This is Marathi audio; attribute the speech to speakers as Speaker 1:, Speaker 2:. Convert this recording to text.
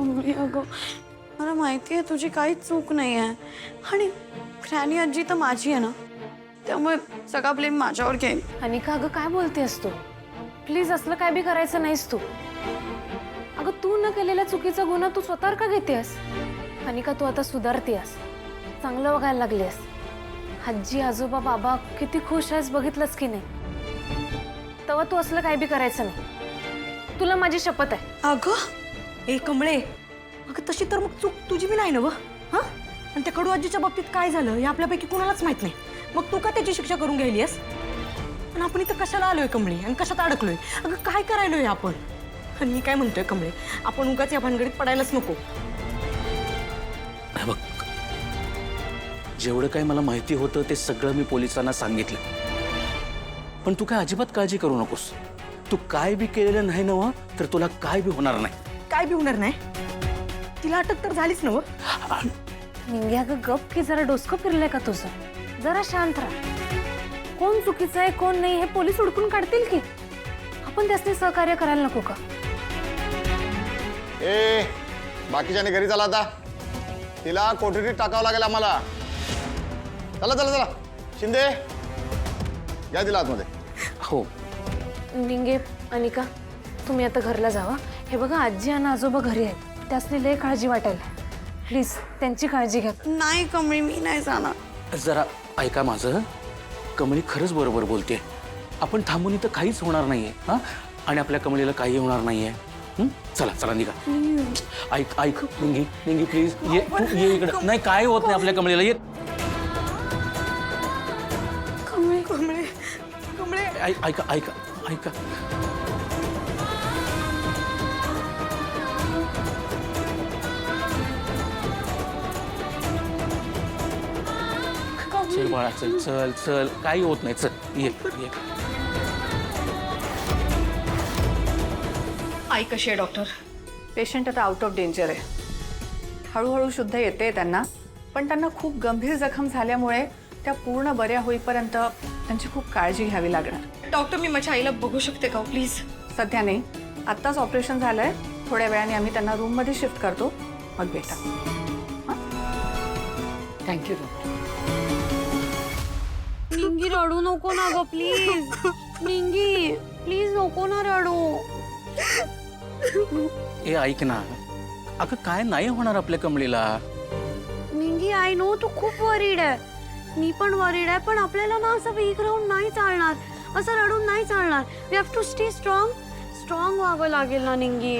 Speaker 1: कमळी अगं, मला माहिती आहे तुझी काहीच चूक नाही आहे आणि ग्रॅनी आजी तर माझी आहे ना, त्यामुळे सगळा ब्लेम माझ्यावर घेईन.
Speaker 2: अनिका अगं काय बोलतेस तू? प्लीज असलं काय बी करायचं नाहीस तू. अगं तू न केलेल्या चुकीचा गुन्हा तू स्वतःवर का घेतेस? अनिका तू आता सुधारतेस, चांगलं वागायला लागलीस. आजी आजोबा बाबा किती खुश आहेस बघितलंस की नाही? तेव्हा तू असलं काय बी करायचं नाही. तुला माझी शपथ आहे.
Speaker 1: अगं
Speaker 3: ए कमळे, अगं तशी तर मग चूक तुझी बी नाही ना व? हां, आणि त्या कडू आजीच्या बाबतीत काय झालं हे आपल्यापैकी कुणालाच माहित नाही. मग तू का त्याची शिक्षा करून घ्यायली आहेस? आणि आपण इथं कशाला आलोय कमळे आणि कशात अडकलोय? अगं काय करायलोय आपण? आणि मी काय म्हणतोय कमळे, आपण उगाच या भानगडीत पडायलाच नको.
Speaker 4: हे बघ, जेवढं काही मला माहिती होतं ते सगळं मी पोलिसांना सांगितलं. पण तू काय अजिबात काळजी करू नकोस. तू काय बी केलेलं नाही ना तर तुला काय बी होणार नाही.
Speaker 3: काय बी होणार नाही? तिला अटक तर झालीच ना व?
Speaker 2: निंगे अगं गप की, जरा डोसकं फिरलंय का तुझं? जरा शांत राहा. कोण चुकीचं आहे कोण नाही हे पोलीस उडकून काढतील की. आपण त्यासनी सहकार्य करायला नको का?
Speaker 5: ए बाकीच्याने घरी चला आता, तिला कोठडीत टाकावं लागेल आम्हाला. चला चला चला, शिंदे या तिला आतमध्ये.
Speaker 4: हो
Speaker 2: निंगे अनिका तुम्ही आता घरला जावा. हे बघा आजी आणि आजोबा घरी आहेत, त्यासनी लय काळजी वाटायला. प्लीज त्यांची काळजी घ्या.
Speaker 1: नाही कमळी, मी नाही जाणार.
Speaker 4: जरा ऐका माझं. कमळी खरंच बरोबर बोलते. आपण थांबून इथं काहीच होणार नाहीये. हा, आणि आपल्या कमळीला काही होणार नाहीये. चला चला निघा. ऐक ऐक निंगी निंगी प्लीज ये, तू ये इकडं. नाही काय होत नाही आपल्या कमळीला. ये
Speaker 1: कमळी
Speaker 3: कमळे कमळे
Speaker 4: ऐका ऐका ऐका. चल बाळा चल चल चल, काही होत नाही. चल ये ये.
Speaker 6: आई कशी आहे डॉक्टर? पेशंट आता आउट ऑफ डेंजर आहे. हळूहळू शुद्ध येते त्यांना, पण त्यांना खूप गंभीर जखम झाल्यामुळे त्या पूर्ण बऱ्या होईपर्यंत त्यांची खूप काळजी घ्यावी लागणार.
Speaker 1: डॉक्टर, मी माझ्या आईला बघू शकते का प्लीज?
Speaker 6: सध्या नाही, आत्ताच ऑपरेशन झालंय. थोड्या वेळाने आम्ही त्यांना रूममध्ये शिफ्ट करतो, मग भेटा. Thank you doctor.
Speaker 1: निंगी रडू नको ना ग प्लीज. निंगी प्लीज नको ना रडू.
Speaker 4: ए ऐक ना, अगं काय नाही होणार आपल्या कमळीला.
Speaker 1: निंगी आय नो तू खूप वरीड आहे, मी पण वरीड आहे, पण आपल्याला ना असं वीक राहून नाही चालणार, असं रडून नाही चालणार. We have to stay strong. Strong व्हावं लागेल ना निंगी.